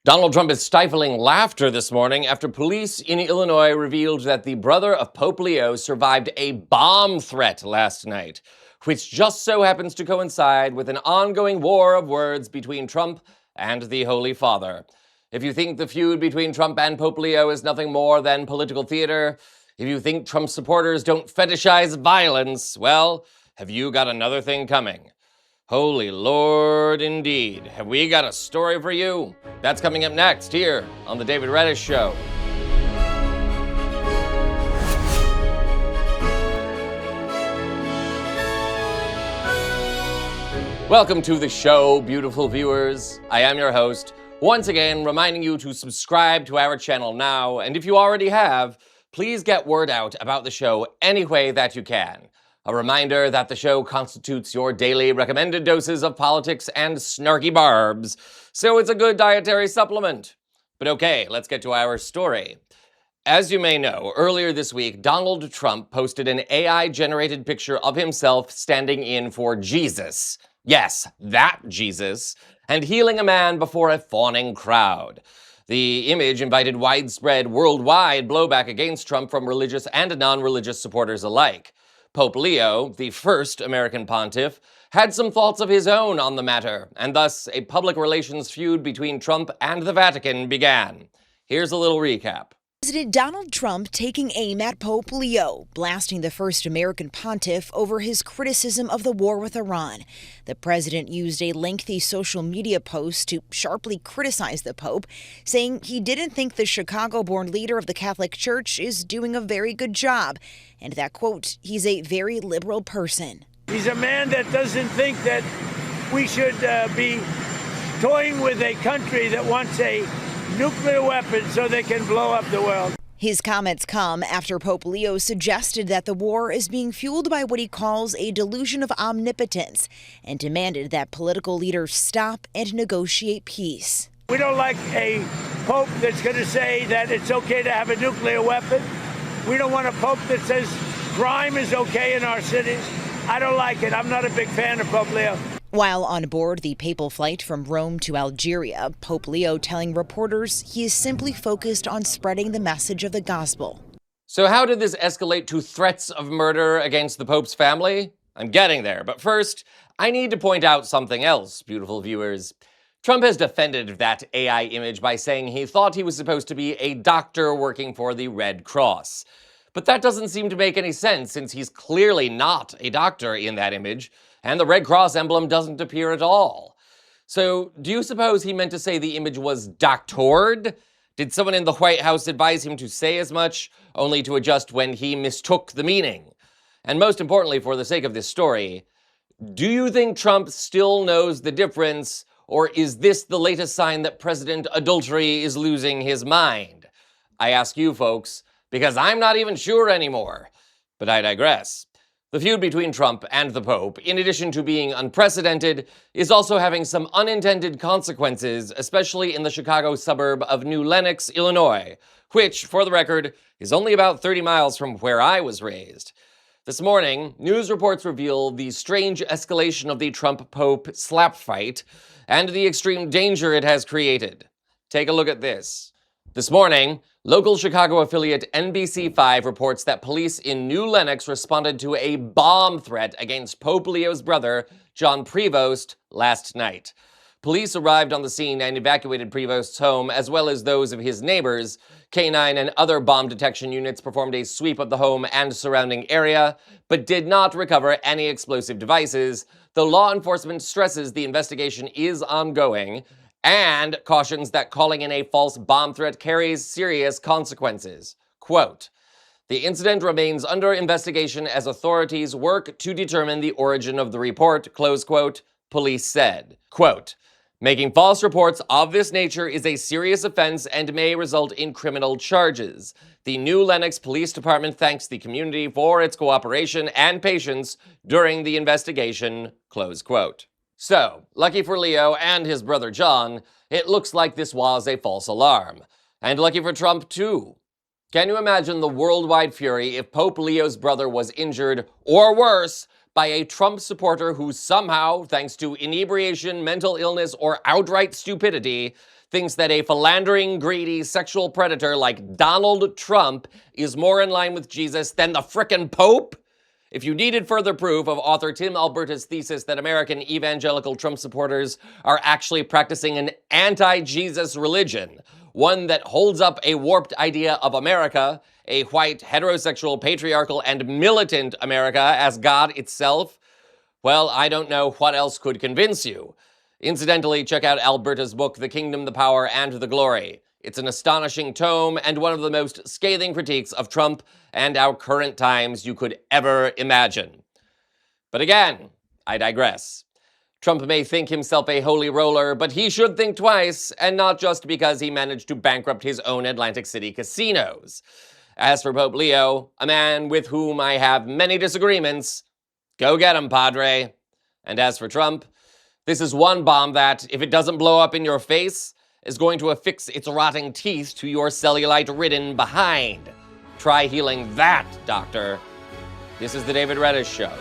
Donald Trump is stifling laughter this morning after police in Illinois revealed that the brother of Pope Leo survived a bomb threat last night, which just so happens to coincide with an ongoing war of words between Trump and the Holy Father. If you think the feud between Trump and Pope Leo is nothing more than political theater, if you think Trump supporters don't fetishize violence, well, have you got another thing coming? Holy Lord, indeed. Have we got a story for you? That's coming up next here on The David Reddish Show. Welcome to the show, beautiful viewers. I am your host, once again reminding you to subscribe to our channel now, and if you already have, please get word out about the show any way that you can. A reminder that the show constitutes your daily recommended doses of politics and snarky barbs, so it's a good dietary supplement. But okay, let's get to our story. As you may know, earlier this week, Donald Trump posted an AI-generated picture of himself standing in for Jesus. Yes, that Jesus, and healing a man before a fawning crowd. The image invited widespread worldwide blowback against Trump from religious and non-religious supporters alike. Pope Leo, the first American pontiff, had some thoughts of his own on the matter, and thus a public relations feud between Trump and the Vatican began. Here's a little recap. President Donald Trump taking aim at Pope Leo, blasting the first American pontiff over his criticism of the war with Iran. The president used a lengthy social media post to sharply criticize the Pope, saying he didn't think the Chicago-born leader of the Catholic Church is doing a very good job, and that, quote, he's a very liberal person. He's a man that doesn't think that we should be toying with a country that wants a nuclear weapon so they can blow up the world. His comments come after Pope Leo suggested that the war is being fueled by what he calls a delusion of omnipotence and demanded that political leaders stop and negotiate peace. We don't like a pope that's going to say that it's okay to have a nuclear weapon. We don't want a pope that says crime is okay in our cities. I don't like it. I'm not a big fan of Pope Leo. While on board the papal flight from Rome to Algeria, Pope Leo telling reporters he is simply focused on spreading the message of the gospel. So how did this escalate to threats of murder against the Pope's family? I'm getting there, but first, I need to point out something else, beautiful viewers. Trump has defended that AI image by saying he thought he was supposed to be a doctor working for the Red Cross. But that doesn't seem to make any sense since he's clearly not a doctor in that image, and the Red Cross emblem doesn't appear at all. So, do you suppose he meant to say the image was doctored? Did someone in the White House advise him to say as much, only to adjust when he mistook the meaning? And most importantly, for the sake of this story, do you think Trump still knows the difference, or is this the latest sign that President Adultery is losing his mind? I ask you folks, because I'm not even sure anymore. But I digress. The feud between Trump and the Pope, in addition to being unprecedented, is also having some unintended consequences, especially in the Chicago suburb of New Lenox, Illinois, which, for the record, is only about 30 miles from where I was raised. This morning, news reports reveal the strange escalation of the Trump-Pope slap fight and the extreme danger it has created. Take a look at this. This morning, local Chicago affiliate NBC5 reports that police in New Lenox responded to a bomb threat against Pope Leo's brother, John Prevost, last night. Police arrived on the scene and evacuated Prevost's home, as well as those of his neighbors. K9 and other bomb detection units performed a sweep of the home and surrounding area, but did not recover any explosive devices, though law enforcement stresses the investigation is ongoing, and cautions that calling in a false bomb threat carries serious consequences. Quote, "The incident remains under investigation as authorities work to determine the origin of the report," close quote, police said. Quote, "Making false reports of this nature is a serious offense and may result in criminal charges. The New Lenox Police Department thanks the community for its cooperation and patience during the investigation," close quote. So, lucky for Leo and his brother John, it looks like this was a false alarm. And lucky for Trump, too. Can you imagine the worldwide fury if Pope Leo's brother was injured, or worse, by a Trump supporter who somehow, thanks to inebriation, mental illness, or outright stupidity, thinks that a philandering, greedy, sexual predator like Donald Trump is more in line with Jesus than the frickin' Pope? If you needed further proof of author Tim Alberta's thesis that American evangelical Trump supporters are actually practicing an anti-Jesus religion, one that holds up a warped idea of America, a white, heterosexual, patriarchal, and militant America as God itself, well, I don't know what else could convince you. Incidentally, check out Alberta's book, The Kingdom, the Power, and the Glory. It's an astonishing tome and one of the most scathing critiques of Trump and our current times you could ever imagine. But again, I digress. Trump may think himself a holy roller, but he should think twice, and not just because he managed to bankrupt his own Atlantic City casinos. As for Pope Leo, a man with whom I have many disagreements, go get him, Padre. And as for Trump, this is one bomb that, if it doesn't blow up in your face, is going to affix its rotting teeth to your cellulite-ridden behind. Try healing that, doctor. This is the David Reddish Show.